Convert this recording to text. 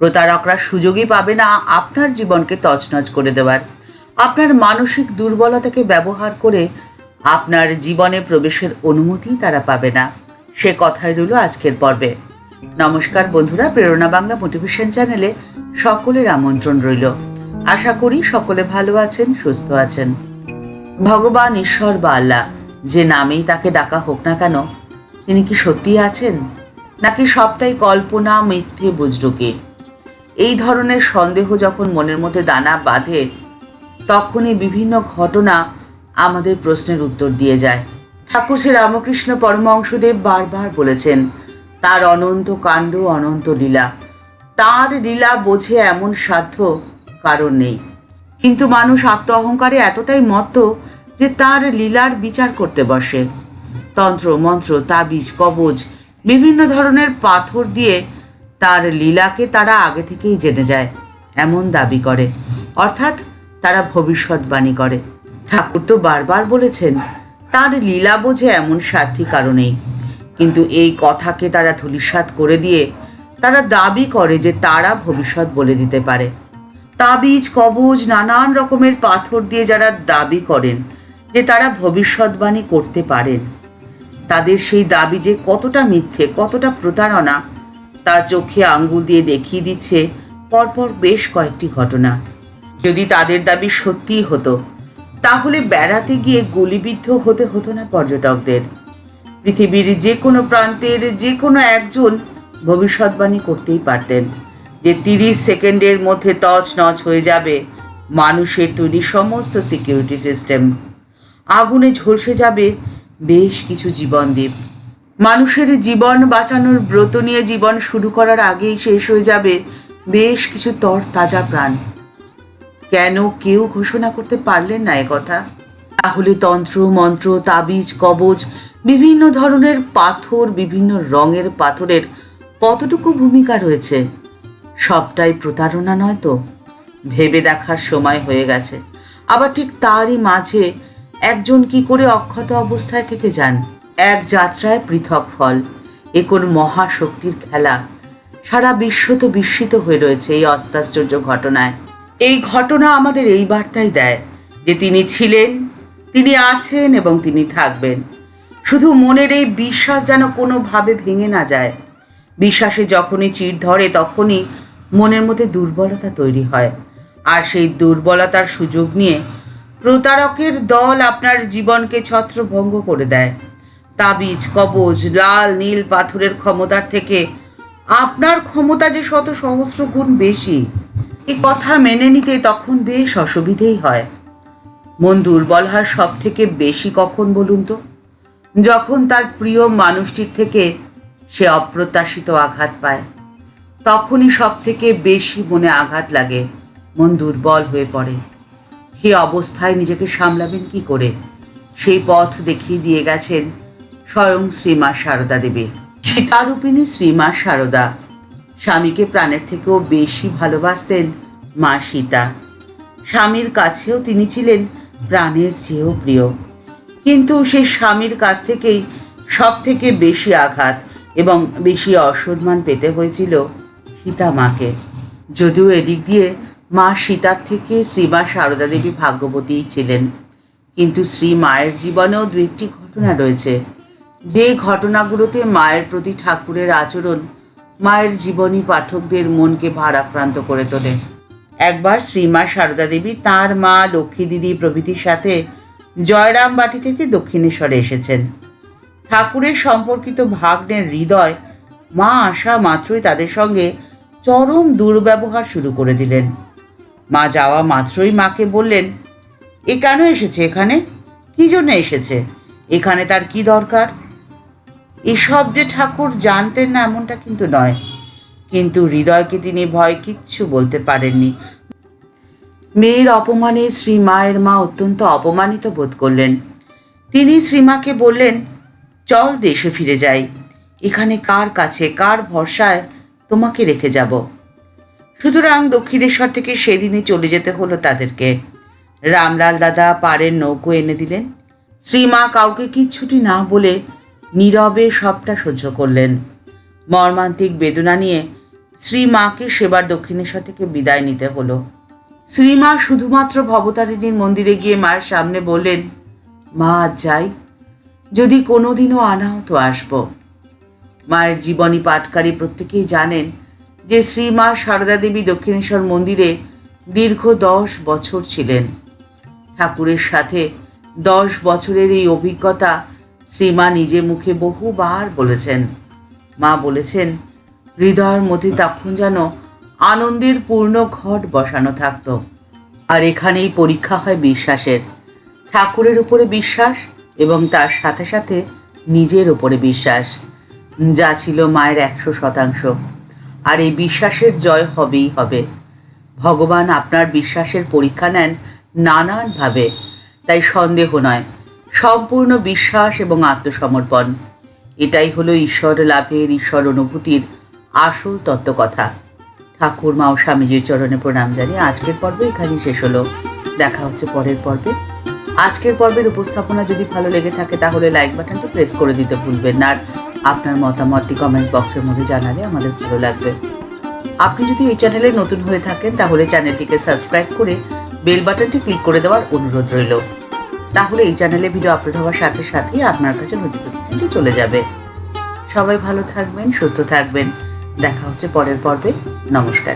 প্রতারকরা সুযোগই পাবে না আপনার জীবনকে তছনছ করে দেওয়ার। আপনার মানসিক দুর্বলতাকে ব্যবহার করে আপনার জীবনে প্রবেশের অনুমতি তারা পাবে না। সে কথাই রইল আজকের পর্বে। নমস্কার বন্ধুরা, প্রেরণা বাংলা মোটিভেশন চ্যানেলে সকলের আমন্ত্রণ রইল। আশা করি সকলে ভালো আছেন, সুস্থ আছেন। ভগবান, ঈশ্বর বা আল্লাহ, যে নামেই তাকে ডাকা হোক না কেন, তিনি কি সত্যিই আছেন, নাকি সবটাই কল্পনা, মিথ্যে বুজরুকি? এই ধরনের সন্দেহ যখন মনের মধ্যে দানা বাঁধে, তখনই বিভিন্ন ঘটনা আমাদের প্রশ্নের উত্তর দিয়ে যায়। ঠাকুর শ্রী রামকৃষ্ণ পরমহংসদেব বারবার বলেছেন, তার অনন্ত কাণ্ড, অনন্ত লীলা। তার লীলা বোঝে এমন সাধ্য কারণ নেই। কিন্তু মানুষ আত্ম অহংকারে এতটাই মত্ত যে তার লীলার বিচার করতে বসে। তন্ত্র মন্ত্র, তাবিজ, কবজ, বিভিন্ন ধরনের পাথর দিয়ে তার লীলাকে তারা আগে থেকেই জেনে যায় এমন দাবি করে, অর্থাৎ তারা ভবিষ্যৎবাণী করে। ঠাকুর তো বারবার বলেছেন, তার লীলা বোঝে এমন সাধ্যি কারণেই। কিন্তু এই কথাকে তারা ধূলিসাৎ করে দিয়ে তারা দাবি করে যে তারা ভবিষ্যৎ বলে দিতে পারে। তাবিজ, কবজ, নানান রকমের পাথর দিয়ে যারা দাবি করেন যে তারা ভবিষ্যৎবাণী করতে পারেন, তাদের সেই দাবি যে কতটা মিথ্যে, কতটা প্রতারণা, তা চোখে আঙ্গুল দিয়ে দেখিয়ে দিচ্ছে পরপর বেশ কয়েকটি ঘটনা। যদি তাদের দাবি সত্যিই হতো, তাহলে বেড়াতে গিয়ে গুলিবিদ্ধ হতে হতো না পর্যটকদের। পৃথিবীর যে কোনো প্রান্তের যে কোনো একজন ভবিষ্যৎবাণী করতেই পারতেন যে 30 সেকেন্ডের মধ্যে তছনছ হয়ে যাবে মানুষের তৈরি সমস্ত সিকিউরিটি সিস্টেম। আগুনে ঝলসে যাবে বেশ কিছু জীবনদ্বীপ। মানুষের জীবন বাঁচানোর ব্রত নিয়ে জীবন শুরু করার আগেই শেষ হয়ে যাবে বেশ কিছু তরতাজা প্রাণ। কেন কেউ ঘোষণা করতে পারলেন না একথা? তাহলে তন্ত্র মন্ত্র, তাবিজ, কবজ, বিভিন্ন ধরনের পাথর, বিভিন্ন রঙের পাথরের কতটুকু ভূমিকা রয়েছে? সবটাই প্রতারণা নয় তো? ভেবে দেখার সময় হয়ে গেছে। আবার ঠিক তারই মাঝে একজন কি করে অক্ষত অবস্থায় থেকে যান। এক যাত্রায় পৃথক ফল, এ কোন মহাশক্তির খেলা। সারা বিশ্ব তো বিস্মিত হয়ে রয়েছে এই অত্যাশ্চর্য ঘটনায়। এই ঘটনা আমাদের এই বার্তাই দেয় যে তিনি ছিলেন, তিনি আছেন এবং তিনি থাকবেন। শুধু মনের এই বিশ্বাস যেন কোনোভাবে ভেঙে না যায়। বিশ্বাসে যখনই চিড় ধরে, তখনই মনের মধ্যে দুর্বলতা তৈরি হয়। আর সেই দুর্বলতার সুযোগ নিয়ে প্রতারকের দল আপনার জীবনকে ছত্রভঙ্গ করে দেয়। তাবিজ, কবজ, লাল নীল পাথরের ক্ষমতার থেকে আপনার ক্ষমতা যে শত সহস্র গুণ বেশি, এই কথা মেনে নিতে তখন বেশ অসুবিধেই হয়। মন দুর্বল হয় সব থেকে বেশি কখন বলুন তো? যখন তার প্রিয় মানুষটির থেকে সে অপ্রত্যাশিত আঘাত পায়। তখনই সব থেকে বেশি মনে আঘাত লাগে, মন দুর্বল হয়ে পড়ে। সে অবস্থায় নিজেকে সামলাবেন কি করে, সেই পথ দেখিয়ে দিয়ে গেছেন স্বয়ং শ্রীমা সারদা দেবী। সীতারূপিণী শ্রীমা সারদা স্বামীকে প্রাণের থেকেও বেশি ভালোবাসতেন মা সীতা। স্বামীর কাছেও তিনি ছিলেন প্রাণের চেয়েও প্রিয়। কিন্তু সেই স্বামীর কাছ থেকেই সব থেকে বেশি আঘাত এবং বেশি অসম্মান পেতে হয়েছিল সীতা মাকে। যদিও এদিক দিয়ে মা সীতার থেকে শ্রীমা সারদা দেবী ভাগ্যবতীই ছিলেন, কিন্তু শ্রী মায়ের জীবনেও দু একটি ঘটনা রয়েছে, যে ঘটনাগুলোতে মায়ের প্রতি ঠাকুরের আচরণ মায়ের জীবনী পাঠকদের মনকে ভারাক্রান্ত করে তোলে। একবার শ্রীমা সারদা দেবী তাঁর মা লক্ষ্মী দিদি প্রভৃতির সাথে জয়রামবাটি থেকে দক্ষিণেশ্বরে এসেছেন। ঠাকুরের সম্পর্কিত ভাগ্নের হৃদয় মা আসা মাত্রই তাদের সঙ্গে চরম দুর্ব্যবহার শুরু করে দিলেন। মা যাওয়া মাত্রই মাকে বললেন, এ কেন এসেছে এখানে? কি জন্য এসেছে? এখানে তার কি দরকার? এসব যে ঠাকুর জানতেন না এমনটা কিন্তু নয়, কিন্তু হৃদয়কে তিনি ভয় কিচ্ছু বলতে পারেননি। মেয়ের অপমানে শ্রী মায়ের মা অত্যন্ত অপমানিত বোধ করলেন। তিনি শ্রীমাকে বললেন, চল দেশে ফিরে যাই, এখানে কার কাছে কার ভরসায় তোমাকে রেখে যাব? সুতরাং দক্ষিণেশ্বর থেকে সেদিনই চলে যেতে হলো তাদেরকে। রামলাল দাদা পাড়ের নৌকো এনে দিলেন। শ্রীমা কাউকে কিচ্ছুটি না বলে নীরবে সবটা সহ্য করলেন। মর্মান্তিক বেদনা নিয়ে শ্রীমাকে সেবার দক্ষিণেশ্বর থেকে বিদায় নিতে হলো। শ্রীমা শুধুমাত্র ভবতারিণীর মন্দিরে গিয়ে মায়ের সামনে বললেন, মা আজ যাই, যদি কোনোদিনও অনাহত আসব। মায়ের জীবনী পাঠকারী প্রত্যেকেই জানেন যে শ্রীমা সারদা দেবী দক্ষিণেশ্বর মন্দিরে দীর্ঘ 10 বছর ছিলেন। ঠাকুরের সাথে 10 বছরের এই অভিজ্ঞতা শ্রীমা নিজে মুখে বহুবার বলেছেন। মা বলেছেন, হৃদয়ের মধ্যে তখন যেন আনন্দের পূর্ণ ঘট বসানো থাকত। আর এখানেই পরীক্ষা হয় বিশ্বাসের, ঠাকুরের উপরে বিশ্বাস এবং তার সাথে সাথে নিজের উপরে বিশ্বাস, যা ছিল মায়ের 100%। আর এই বিশ্বাসের জয় হবেই হবে। ভগবান আপনার বিশ্বাসের পরীক্ষা নেন নানানভাবে, তাই সন্দেহ নয়, সম্পূর্ণ বিশ্বাস এবং আত্মসমর্পণ, এটাই হলো ঈশ্বর লাভের, ঈশ্বর অনুভূতির আসল তত্ত্বকথা। ঠাকুর মা ও স্বামীজির চরণে প্রণাম জানিয়ে আজকের পর্ব এখানেই শেষ হলো। দেখা হচ্ছে পরের পর্বে। আজকের পর্বের উপস্থাপনা যদি ভালো লেগে থাকে তাহলে লাইক বাটনটি প্রেস করে দিতে ভুলবেন না। আর আপনার মতামতটি কমেন্টস বক্সের মধ্যে জানালে আমাদের ভালো লাগবে। আপনি যদি এই চ্যানেলে নতুন হয়ে থাকেন তাহলে চ্যানেলটিকে সাবস্ক্রাইব করে বেল বাটনটি ক্লিক করে দেওয়ার অনুরোধ রইল। তাহলে এই চ্যানেলে ভিডিও আপলোড হওয়ার সাথে সাথেই আপনার কাছে নোটিফিকেশনটি চলে যাবে। সবাই ভালো থাকবেন, সুস্থ থাকবেন। দেখা হচ্ছে পরের পর্বে। নমস্কার।